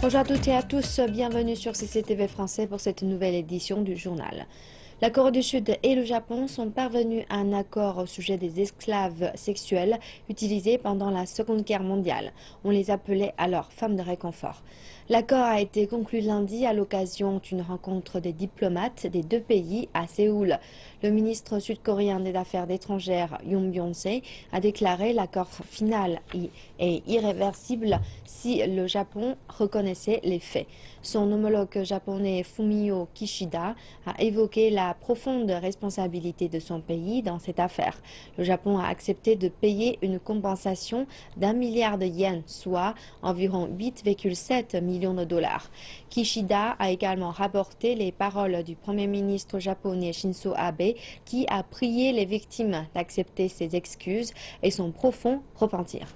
Bonjour à toutes et à tous, bienvenue sur CCTV français pour cette nouvelle édition du journal. La Corée du Sud et le Japon sont parvenus à un accord au sujet des esclaves sexuels utilisés pendant la Seconde Guerre mondiale. On les appelait alors femmes de réconfort. L'accord a été conclu lundi à l'occasion d'une rencontre des diplomates des deux pays à Séoul. Le ministre sud-coréen des Affaires étrangères Yoon Byung-se a déclaré l'accord final est irréversible si le Japon reconnaissait les faits. Son homologue japonais Fumio Kishida a évoqué la profonde responsabilité de son pays dans cette affaire. Le Japon a accepté de payer une compensation d'1 milliard de yens, soit environ 8,7 millions de dollars. Kishida a également rapporté les paroles du Premier ministre japonais Shinzo Abe qui a prié les victimes d'accepter ses excuses et son profond repentir.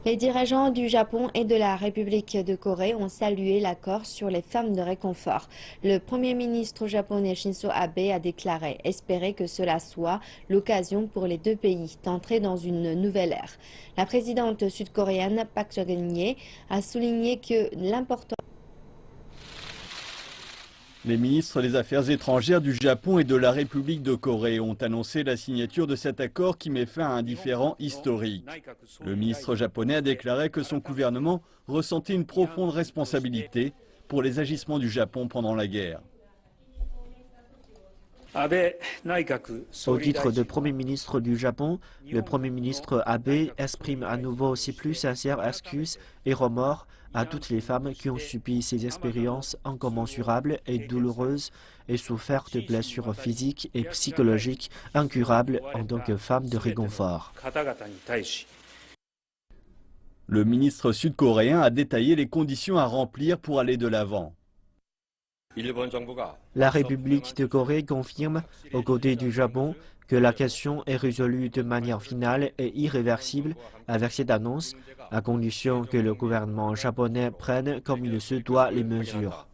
Les dirigeants du Japon et de la République de Corée ont salué l'accord sur les femmes de réconfort. Le Premier ministre japonais Shinzo Abe a déclaré espérer que cela soit l'occasion pour les deux pays d'entrer dans une nouvelle ère. La présidente sud-coréenne Park Geun-hye a souligné que l'important. Les ministres des Affaires étrangères du Japon et de la République de Corée ont annoncé la signature de cet accord qui met fin à un différend historique. Le ministre japonais a déclaré que son gouvernement ressentait une profonde responsabilité pour les agissements du Japon pendant la guerre. Au titre de Premier ministre du Japon, le Premier ministre Abe exprime à nouveau ses plus sincères excuses et remords à toutes les femmes qui ont subi ces expériences incommensurables et douloureuses et souffert de blessures physiques et psychologiques incurables en tant que femmes de réconfort. Le ministre sud-coréen a détaillé les conditions à remplir pour aller de l'avant. La République de Corée confirme, aux côtés du Japon, que la question est résolue de manière finale et irréversible avec cette annonce, à condition que le gouvernement japonais prenne comme il se doit les mesures.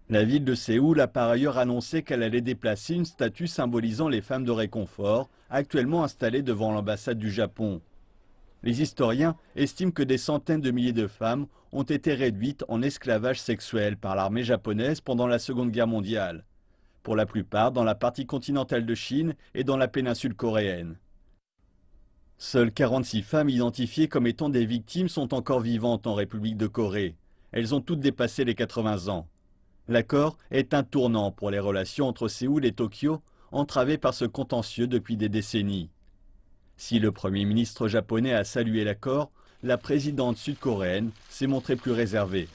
La ville de Séoul a par ailleurs annoncé qu'elle allait déplacer une statue symbolisant les femmes de réconfort, actuellement installée devant l'ambassade du Japon. Les historiens estiment que des centaines de milliers de femmes ont été réduites en esclavage sexuel par l'armée japonaise pendant la Seconde Guerre mondiale, pour la plupart dans la partie continentale de Chine et dans la péninsule coréenne. Seules 46 femmes identifiées comme étant des victimes sont encore vivantes en République de Corée. Elles ont toutes dépassé les 80 ans. L'accord est un tournant pour les relations entre Séoul et Tokyo, entravées par ce contentieux depuis des décennies. Si le Premier ministre japonais a salué l'accord, la présidente sud-coréenne s'est montrée plus réservée.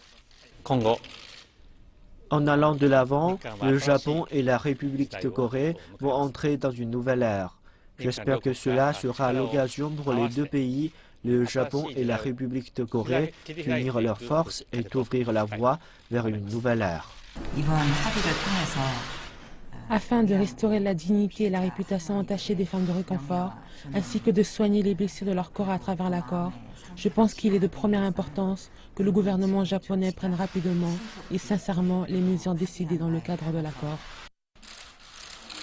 En allant de l'avant, le Japon et la République de Corée vont entrer dans une nouvelle ère. J'espère que cela sera l'occasion pour les deux pays, le Japon et la République de Corée, d'unir leurs forces et d'ouvrir la voie vers une nouvelle ère. Afin de restaurer la dignité et la réputation entachée des femmes de réconfort, ainsi que de soigner les blessures de leur corps à travers l'accord, je pense qu'il est de première importance que le gouvernement japonais prenne rapidement et sincèrement les mesures décidées dans le cadre de l'accord.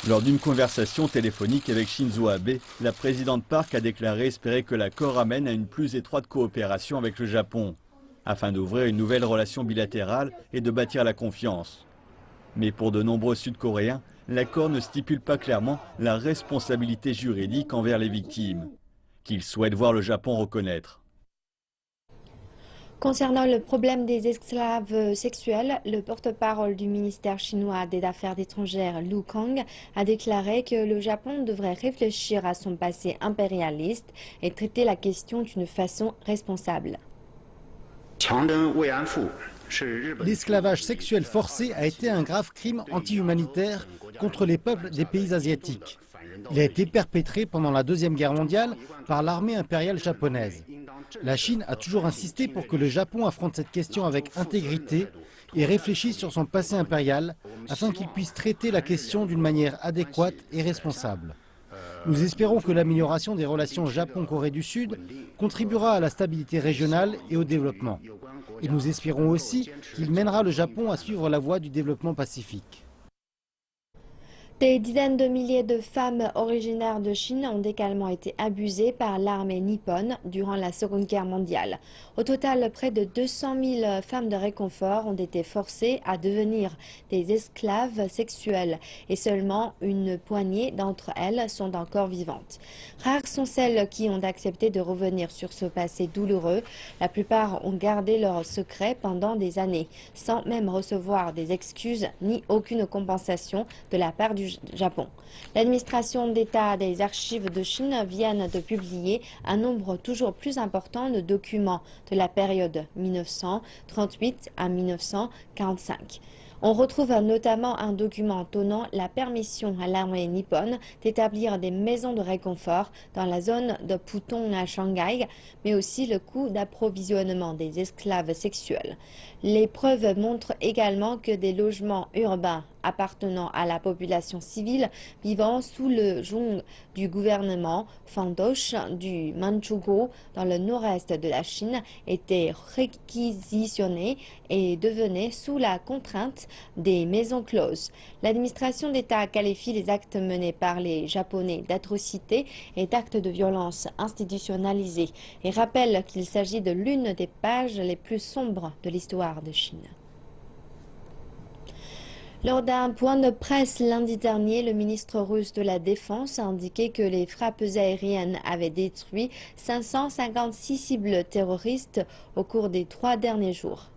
Lors d'une conversation téléphonique avec Shinzo Abe, la présidente Park a déclaré espérer que l'accord amène à une plus étroite coopération avec le Japon, afin d'ouvrir une nouvelle relation bilatérale et de bâtir la confiance. Mais pour de nombreux Sud-Coréens, l'accord ne stipule pas clairement la responsabilité juridique envers les victimes, qu'ils souhaitent voir le Japon reconnaître. Concernant le problème des esclaves sexuels, le porte-parole du ministère chinois des Affaires étrangères, Lu Kang, a déclaré que le Japon devrait réfléchir à son passé impérialiste et traiter la question d'une façon responsable. L'esclavage sexuel forcé a été un grave crime anti-humanitaire contre les peuples des pays asiatiques. Il a été perpétré pendant la Deuxième Guerre mondiale par l'armée impériale japonaise. La Chine a toujours insisté pour que le Japon affronte cette question avec intégrité et réfléchisse sur son passé impérial afin qu'il puisse traiter la question d'une manière adéquate et responsable. Nous espérons que l'amélioration des relations Japon-Corée du Sud contribuera à la stabilité régionale et au développement. Et nous espérons aussi qu'il mènera le Japon à suivre la voie du développement pacifique. Des dizaines de milliers de femmes originaires de Chine ont également été abusées par l'armée nippone durant la Seconde Guerre mondiale. Au total, près de 200 000 femmes de réconfort ont été forcées à devenir des esclaves sexuels et seulement une poignée d'entre elles sont encore vivantes. Rares sont celles qui ont accepté de revenir sur ce passé douloureux. La plupart ont gardé leur secret pendant des années, sans même recevoir des excuses ni aucune compensation de la part du Japon. L'administration d'État des archives de Chine vient de publier un nombre toujours plus important de documents de la période 1938 à 1945. On retrouve notamment un document donnant la permission à l'armée nippone d'établir des maisons de réconfort dans la zone de Pudong à Shanghai, mais aussi le coût d'approvisionnement des esclaves sexuels. Les preuves montrent également que des logements urbains appartenant à la population civile vivant sous le joug du gouvernement fantoche du Manchukuo dans le nord-est de la Chine étaient réquisitionnés et devenaient sous la contrainte des maisons closes. L'administration d'État qualifie les actes menés par les Japonais d'atrocités et d'actes de violence institutionnalisés et rappelle qu'il s'agit de l'une des pages les plus sombres de l'histoire de Chine. Lors d'un point de presse lundi dernier, le ministre russe de la Défense a indiqué que les frappes aériennes avaient détruit 556 cibles terroristes au cours des 3 derniers jours.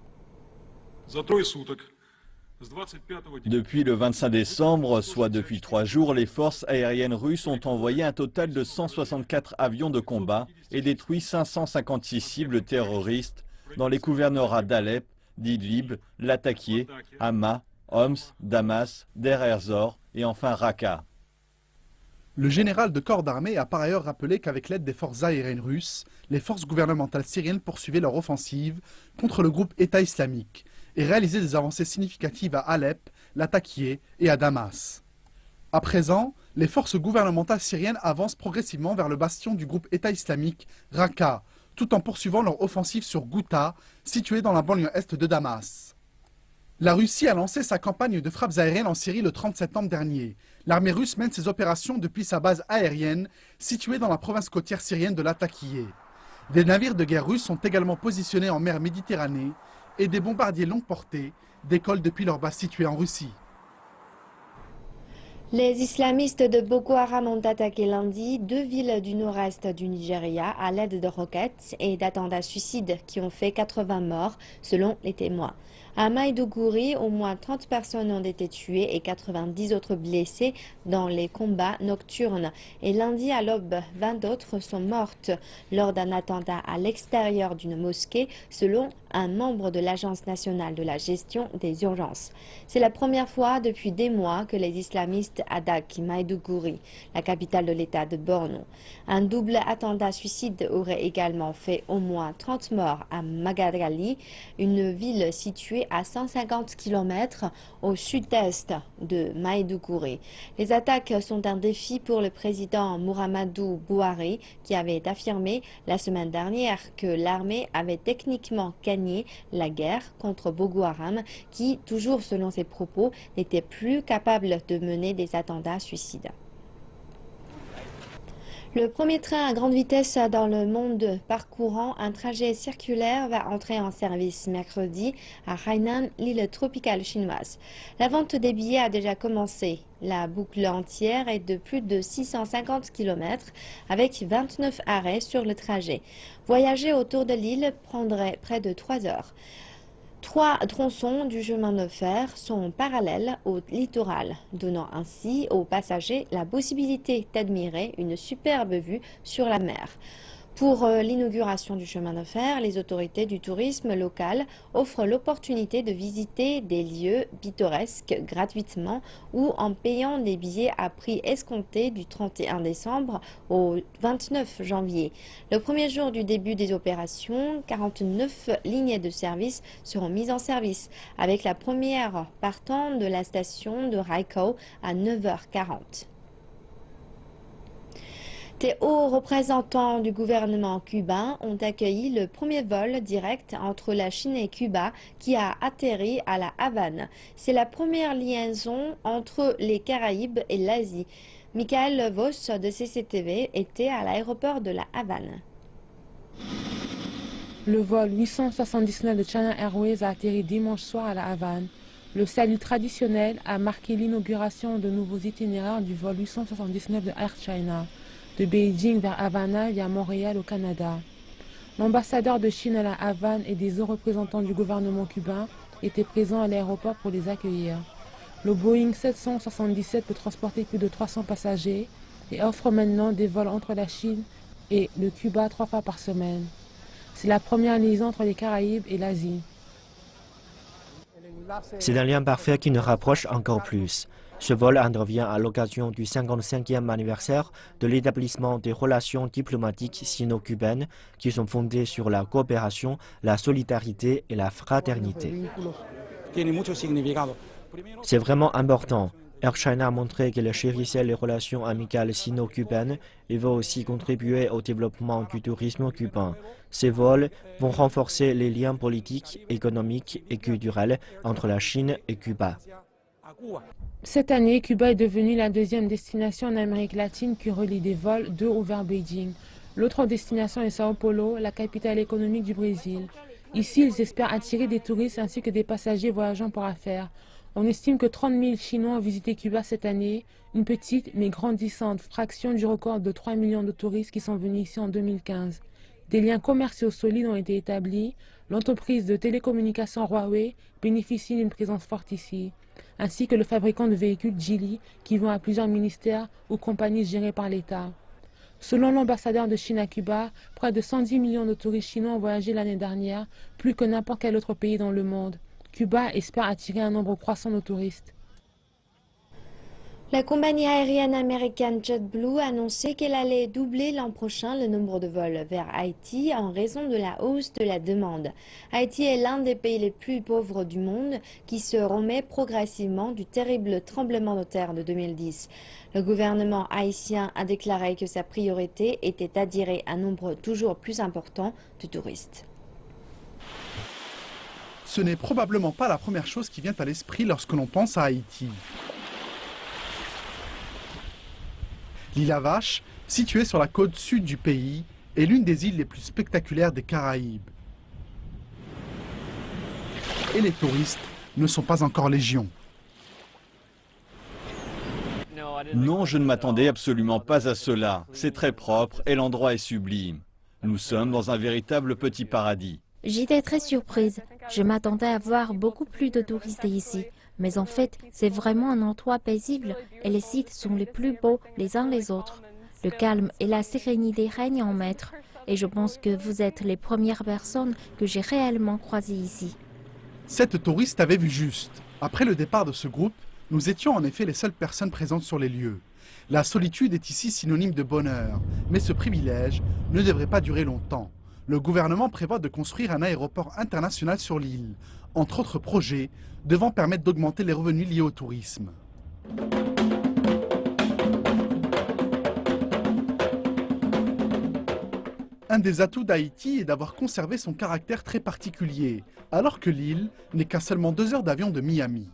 Depuis le 25 décembre, soit depuis 3 jours, les forces aériennes russes ont envoyé un total de 164 avions de combat et détruit 556 cibles terroristes dans les gouvernorats d'Alep, d'Idlib, Latakia, Hama, Homs, Damas, Der Ez-Zor et enfin Raqqa. Le général de corps d'armée a par ailleurs rappelé qu'avec l'aide des forces aériennes russes, les forces gouvernementales syriennes poursuivaient leur offensive contre le groupe État islamique et réalisaient des avancées significatives à Alep, Latakia et à Damas. À présent, les forces gouvernementales syriennes avancent progressivement vers le bastion du groupe État islamique, Raqqa, tout en poursuivant leur offensive sur Ghouta, située dans la banlieue est de Damas. La Russie a lancé sa campagne de frappes aériennes en Syrie le 30 septembre dernier. L'armée russe mène ses opérations depuis sa base aérienne située dans la province côtière syrienne de Latakia. Des navires de guerre russes sont également positionnés en mer Méditerranée et des bombardiers longue portée décollent depuis leur base située en Russie. Les islamistes de Boko Haram ont attaqué lundi 2 villes du nord-est du Nigeria à l'aide de roquettes et d'attentats suicides qui ont fait 80 morts selon les témoins. À Maïdougouri, au moins 30 personnes ont été tuées et 90 autres blessées dans les combats nocturnes. Et lundi à l'aube, 20 autres sont mortes lors d'un attentat à l'extérieur d'une mosquée, selon un membre de l'Agence nationale de la gestion des urgences. C'est la première fois depuis des mois que les islamistes attaquent Maïdougouri, la capitale de l'État de Borno. Un double attentat suicide aurait également fait au moins 30 morts à Magagali, une ville située à 150 km au sud-est de Maïdougouri. Les attaques sont un défi pour le président Muhammadu Buhari qui avait affirmé la semaine dernière que l'armée avait techniquement gagné la guerre contre Boko Haram qui, toujours selon ses propos, n'était plus capable de mener des attentats suicides. Le premier train à grande vitesse dans le monde parcourant un trajet circulaire va entrer en service mercredi à Hainan, l'île tropicale chinoise. La vente des billets a déjà commencé. La boucle entière est de plus de 650 km avec 29 arrêts sur le trajet. Voyager autour de l'île prendrait près de 3 heures. 3 tronçons du chemin de fer sont parallèles au littoral, donnant ainsi aux passagers la possibilité d'admirer une superbe vue sur la mer. Pour l'inauguration du chemin de fer, les autorités du tourisme local offrent l'opportunité de visiter des lieux pittoresques gratuitement ou en payant des billets à prix escompté du 31 décembre au 29 janvier. Le premier jour du début des opérations, 49 lignes de service seront mises en service, avec la première partant de la station de Raikkow à 9h40. Des hauts représentants du gouvernement cubain ont accueilli le premier vol direct entre la Chine et Cuba qui a atterri à La Havane. C'est la première liaison entre les Caraïbes et l'Asie. Michael Voss de CCTV était à l'aéroport de La Havane. Le vol 879 de China Airways a atterri dimanche soir à La Havane. Le salut traditionnel a marqué l'inauguration de nouveaux itinéraires du vol 879 de Air China, de Beijing vers Havana via Montréal au Canada. L'ambassadeur de Chine à La Havane et des hauts représentants du gouvernement cubain étaient présents à l'aéroport pour les accueillir. Le Boeing 777 peut transporter plus de 300 passagers et offre maintenant des vols entre la Chine et le Cuba 3 fois par semaine. C'est la première liaison entre les Caraïbes et l'Asie. C'est un lien parfait qui nous rapproche encore plus. Ce vol intervient à l'occasion du 55e anniversaire de l'établissement des relations diplomatiques sino-cubaines qui sont fondées sur la coopération, la solidarité et la fraternité. C'est vraiment important. Air China a montré qu'elle chérissait les relations amicales sino-cubaines et veut aussi contribuer au développement du tourisme cubain. Ces vols vont renforcer les liens politiques, économiques et culturels entre la Chine et Cuba. Cette année, Cuba est devenue la deuxième destination en Amérique latine qui relie des vols de ou vers Beijing. L'autre destination est Sao Paulo, la capitale économique du Brésil. Ici, ils espèrent attirer des touristes ainsi que des passagers voyageant pour affaires. On estime que 30 000 Chinois ont visité Cuba cette année, une petite mais grandissante fraction du record de 3 millions de touristes qui sont venus ici en 2015. Des liens commerciaux solides ont été établis. L'entreprise de télécommunications Huawei bénéficie d'une présence forte ici, ainsi que le fabricant de véhicules Geely qui vend à plusieurs ministères ou compagnies gérées par l'État. Selon l'ambassadeur de Chine à Cuba, près de 110 millions de touristes chinois ont voyagé l'année dernière, plus que n'importe quel autre pays dans le monde. Cuba espère attirer un nombre croissant de touristes. La compagnie aérienne américaine JetBlue a annoncé qu'elle allait doubler l'an prochain le nombre de vols vers Haïti en raison de la hausse de la demande. Haïti est l'un des pays les plus pauvres du monde qui se remet progressivement du terrible tremblement de terre de 2010. Le gouvernement haïtien a déclaré que sa priorité était d'attirer un nombre toujours plus important de touristes. Ce n'est probablement pas la première chose qui vient à l'esprit lorsque l'on pense à Haïti. L'île à Vache, située sur la côte sud du pays, est l'une des îles les plus spectaculaires des Caraïbes. Et les touristes ne sont pas encore légion. Non, je ne m'attendais absolument pas à cela. C'est très propre et l'endroit est sublime. Nous sommes dans un véritable petit paradis. J'étais très surprise. Je m'attendais à voir beaucoup plus de touristes ici. Mais en fait, c'est vraiment un endroit paisible et les sites sont les plus beaux les uns les autres. Le calme et la sérénité règnent en maître. Et je pense que vous êtes les premières personnes que j'ai réellement croisées ici. Cette touriste avait vu juste. Après le départ de ce groupe, nous étions en effet les seules personnes présentes sur les lieux. La solitude est ici synonyme de bonheur. Mais ce privilège ne devrait pas durer longtemps. Le gouvernement prévoit de construire un aéroport international sur l'île, entre autres projets devant permettre d'augmenter les revenus liés au tourisme. Un des atouts d'Haïti est d'avoir conservé son caractère très particulier, alors que l'île n'est qu'à seulement 2 heures d'avion de Miami.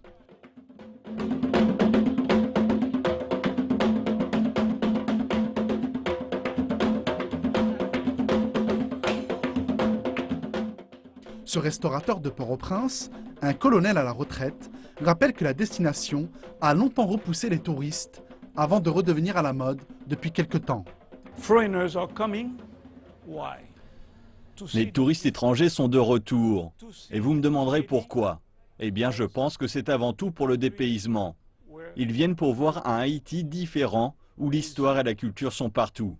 Ce restaurateur de Port-au-Prince, un colonel à la retraite, rappelle que la destination a longtemps repoussé les touristes avant de redevenir à la mode depuis quelque temps. Les touristes étrangers sont de retour. Et vous me demanderez pourquoi. Eh bien, je pense que c'est avant tout pour le dépaysement. Ils viennent pour voir un Haïti différent, où l'histoire et la culture sont partout.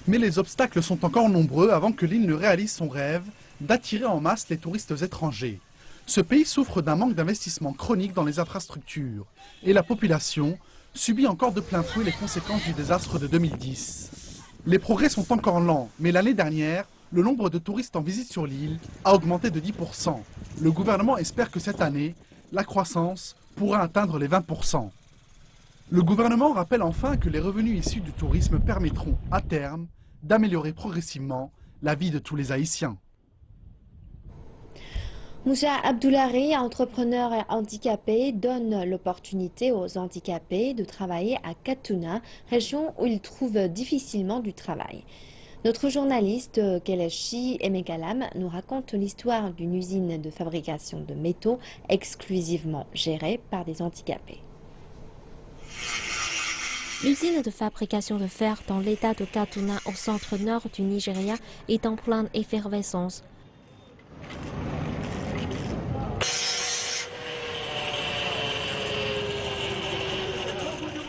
Mais les obstacles sont encore nombreux avant que l'île ne réalise son rêve d'attirer en masse les touristes étrangers. Ce pays souffre d'un manque d'investissement chronique dans les infrastructures et la population subit encore de plein fouet les conséquences du désastre de 2010. Les progrès sont encore lents, mais l'année dernière, le nombre de touristes en visite sur l'île a augmenté de 10%. Le gouvernement espère que cette année, la croissance pourra atteindre les 20%. Le gouvernement rappelle enfin que les revenus issus du tourisme permettront, à terme, d'améliorer progressivement la vie de tous les Haïtiens. Moussa Abdoulari, entrepreneur handicapé, donne l'opportunité aux handicapés de travailler à Katuna, région où ils trouvent difficilement du travail. Notre journaliste Kelechi Emegalam nous raconte l'histoire d'une usine de fabrication de métaux exclusivement gérée par des handicapés. L'usine de fabrication de fer dans l'état de Katuna au centre-nord du Nigeria est en pleine effervescence.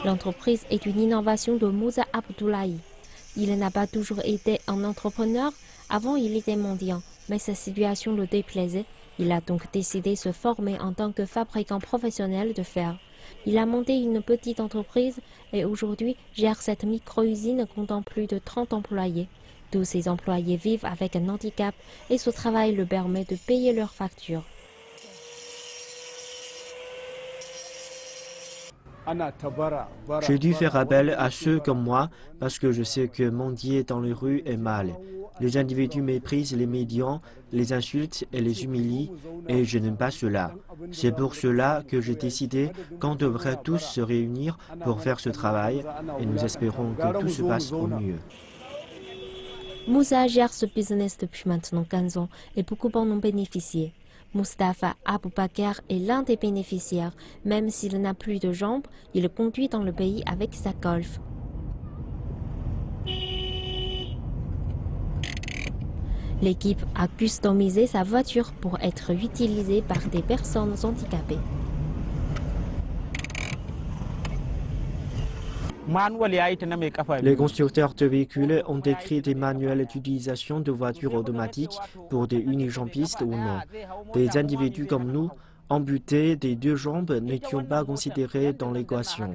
L'entreprise est une innovation de Moussa Abdoulaye. Il n'a pas toujours été un entrepreneur, avant il était mendiant, mais sa situation le déplaisait. Il a donc décidé de se former en tant que fabricant professionnel de fer. Il a monté une petite entreprise et aujourd'hui gère cette micro-usine comptant plus de 30 employés. Tous ces employés vivent avec un handicap et ce travail leur permet de payer leurs factures. J'ai dû faire appel à ceux comme moi parce que je sais que mendier dans les rues est mal. Les individus méprisent les médians, les insultent et les humilient et je n'aime pas cela. C'est pour cela que j'ai décidé qu'on devrait tous se réunir pour faire ce travail et nous espérons que tout se passe au mieux. Moussa gère ce business depuis maintenant 15 ans et beaucoup en ont bénéficié. Mustapha Aboubakar est l'un des bénéficiaires. Même s'il n'a plus de jambes, il conduit dans le pays avec sa Golf. L'équipe a customisé sa voiture pour être utilisée par des personnes handicapées. Les constructeurs de véhicules ont écrit des manuels d'utilisation de voitures automatiques pour des unijambistes ou non. Des individus comme nous, amputés des deux jambes, n'étions pas considérés dans l'équation.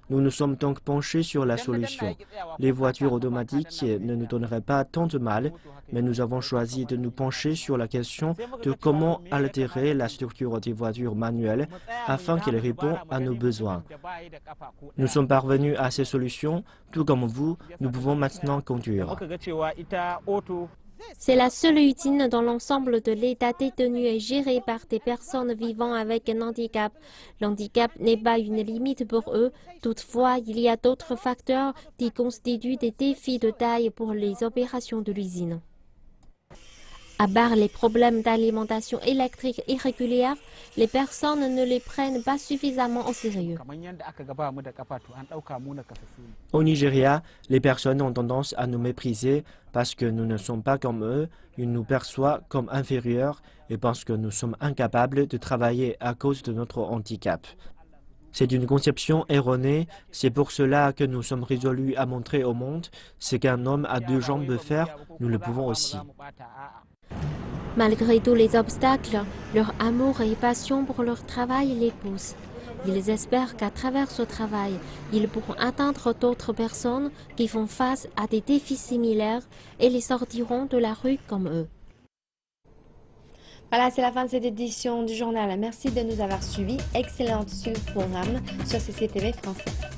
Nous nous sommes donc penchés sur la solution. Les voitures automatiques ne nous donneraient pas tant de mal, mais nous avons choisi de nous pencher sur la question de comment altérer la structure des voitures manuelles afin qu'elles répondent à nos besoins. Nous sommes parvenus à ces solutions, tout comme vous, nous pouvons maintenant conduire. C'est la seule usine dans l'ensemble de l'État détenue et gérée par des personnes vivant avec un handicap. L'handicap n'est pas une limite pour eux. Toutefois, il y a d'autres facteurs qui constituent des défis de taille pour les opérations de l'usine. À part les problèmes d'alimentation électrique irrégulière, les personnes ne les prennent pas suffisamment au sérieux. Au Nigeria, les personnes ont tendance à nous mépriser parce que nous ne sommes pas comme eux, ils nous perçoivent comme inférieurs et parce que nous sommes incapables de travailler à cause de notre handicap. C'est une conception erronée, c'est pour cela que nous sommes résolus à montrer au monde ce qu'un homme à deux jambes peut faire, nous le pouvons aussi. Malgré tous les obstacles, leur amour et passion pour leur travail les poussent. Ils espèrent qu'à travers ce travail, ils pourront atteindre d'autres personnes qui font face à des défis similaires et les sortiront de la rue comme eux. Voilà, c'est la fin de cette édition du journal. Merci de nous avoir suivis. Excellente suite du programme sur CCTV français.